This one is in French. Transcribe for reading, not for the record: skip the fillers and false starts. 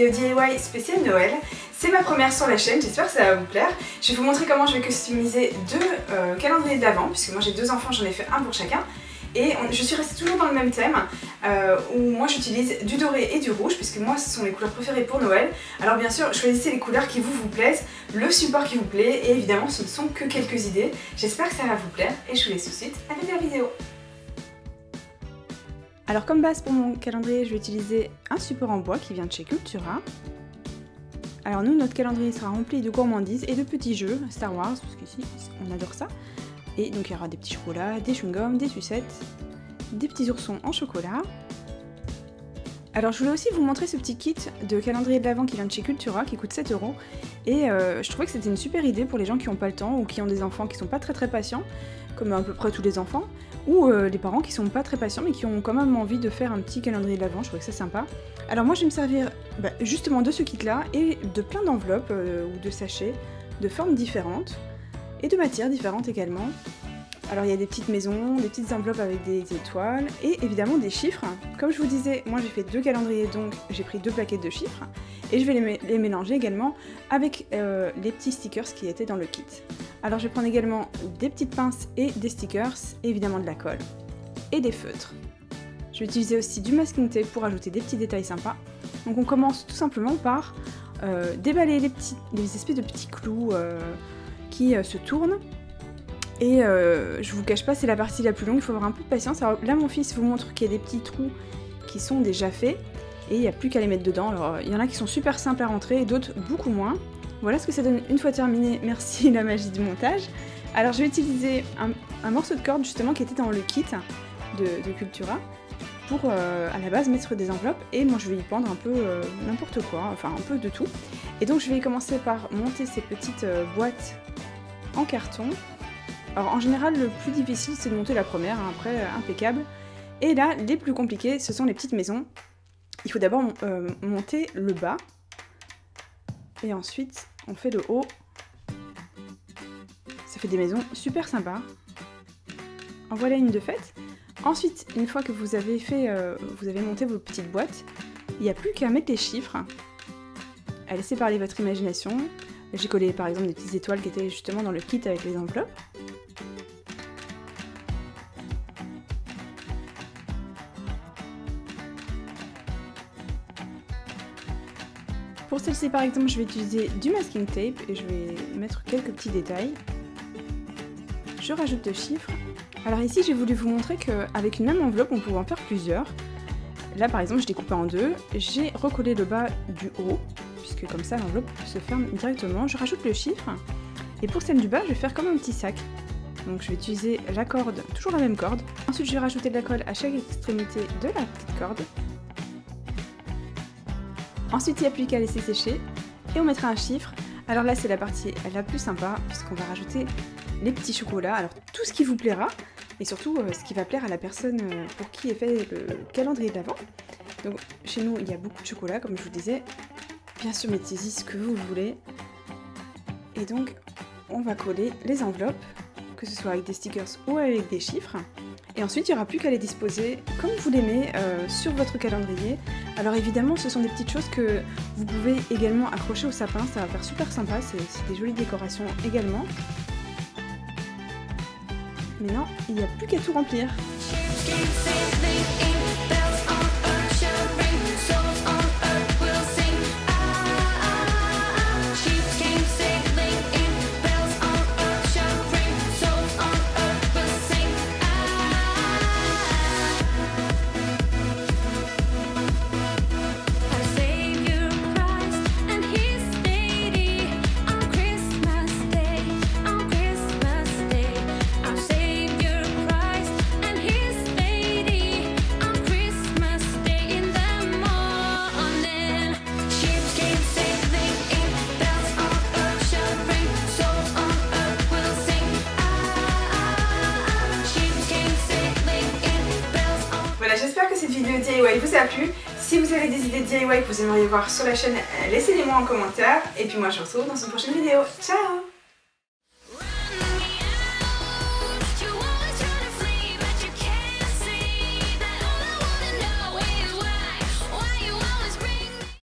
vidéo DIY spéciale Noël. C'est ma première sur la chaîne, j'espère que ça va vous plaire. Je vais vous montrer comment je vais customiser deux calendriers d'avant, puisque moi j'ai deux enfants, j'en ai fait un pour chacun. Et je suis restée toujours dans le même thème, où moi j'utilise du doré et du rouge, puisque moi ce sont les couleurs préférées pour Noël. Alors bien sûr, choisissez les couleurs qui vous plaisent, le support qui vous plaît, et évidemment ce ne sont que quelques idées. J'espère que ça va vous plaire, et je vous laisse tout de suite avec la vidéo. Alors comme base pour mon calendrier, je vais utiliser un support en bois qui vient de chez Cultura. Alors nous, notre calendrier sera rempli de gourmandises et de petits jeux Star Wars, parce qu'ici on adore ça. Et donc il y aura des petits chocolats, des chewing-gums, des sucettes, des petits oursons en chocolat. Alors je voulais aussi vous montrer ce petit kit de calendrier de l'Avent qui vient de chez Cultura, qui coûte 7 €. Et je trouvais que c'était une super idée pour les gens qui n'ont pas le temps ou qui ont des enfants qui sont pas très patients, comme à peu près tous les enfants, ou les parents qui sont pas très patients mais qui ont quand même envie de faire un petit calendrier de l'Avent. Je trouvais que c'est sympa. Alors moi je vais me servir justement de ce kit là et de plein d'enveloppes ou de sachets de formes différentes et de matières différentes également. Alors il y a des petites maisons, des petites enveloppes avec des étoiles et évidemment des chiffres. Comme je vous disais, moi j'ai fait deux calendriers, donc j'ai pris deux plaquettes de chiffres et je vais les mélanger également avec les petits stickers qui étaient dans le kit. Alors je vais prendre également des petites pinces et des stickers, et évidemment de la colle et des feutres. Je vais utiliser aussi du masking tape pour ajouter des petits détails sympas. Donc on commence tout simplement par déballer les espèces de petits clous qui se tournent. Et je vous cache pas, c'est la partie la plus longue, il faut avoir un peu de patience. Alors là mon fils vous montre qu'il y a des petits trous qui sont déjà faits et il n'y a plus qu'à les mettre dedans. Alors il y en a qui sont super simples à rentrer et d'autres beaucoup moins. Voilà ce que ça donne une fois terminé, merci la magie du montage. Alors je vais utiliser un morceau de corde justement qui était dans le kit de Cultura pour à la base mettre des enveloppes, et moi je vais y pendre un peu n'importe quoi, enfin un peu de tout. Et donc je vais commencer par monter ces petites boîtes en carton. Alors en général le plus difficile c'est de monter la première, hein, après impeccable. Et là les plus compliqués ce sont les petites maisons. Il faut d'abord monter le bas et ensuite on fait le haut. Ça fait des maisons super sympas. En voilà une de faite. Ensuite, une fois que vous avez monté vos petites boîtes, il n'y a plus qu'à mettre les chiffres, à laisser parler votre imagination. J'ai collé par exemple des petites étoiles qui étaient justement dans le kit avec les enveloppes. Pour celle-ci par exemple, je vais utiliser du masking tape et je vais mettre quelques petits détails. Je rajoute deux chiffres. Alors ici j'ai voulu vous montrer qu'avec une même enveloppe on pouvait en faire plusieurs. Là par exemple je découpe en deux, j'ai recollé le bas du haut, puisque comme ça l'enveloppe se ferme directement. Je rajoute le chiffre, et pour celle du bas je vais faire comme un petit sac. Donc je vais utiliser la corde, toujours la même corde. Ensuite je vais rajouter de la colle à chaque extrémité de la petite corde. Ensuite il n'y a plus qu'à laisser sécher, et on mettra un chiffre. Alors là c'est la partie la plus sympa, puisqu'on va rajouter les petits chocolats, alors tout ce qui vous plaira, et surtout ce qui va plaire à la personne pour qui est fait le calendrier de l'Avent. Donc chez nous il y a beaucoup de chocolat comme je vous disais, bien sûr mettez-y ce que vous voulez. Et donc on va coller les enveloppes, que ce soit avec des stickers ou avec des chiffres. Et ensuite il n'y aura plus qu'à les disposer comme vous l'aimez sur votre calendrier. Alors évidemment ce sont des petites choses que vous pouvez également accrocher au sapin, ça va faire super sympa, c'est des jolies décorations également. Mais non, il n'y a plus qu'à tout remplir. J'espère que cette vidéo DIY vous a plu. Si vous avez des idées DIY que vous aimeriez voir sur la chaîne, laissez-les moi en commentaire. Et puis moi je vous retrouve dans une prochaine vidéo. Ciao!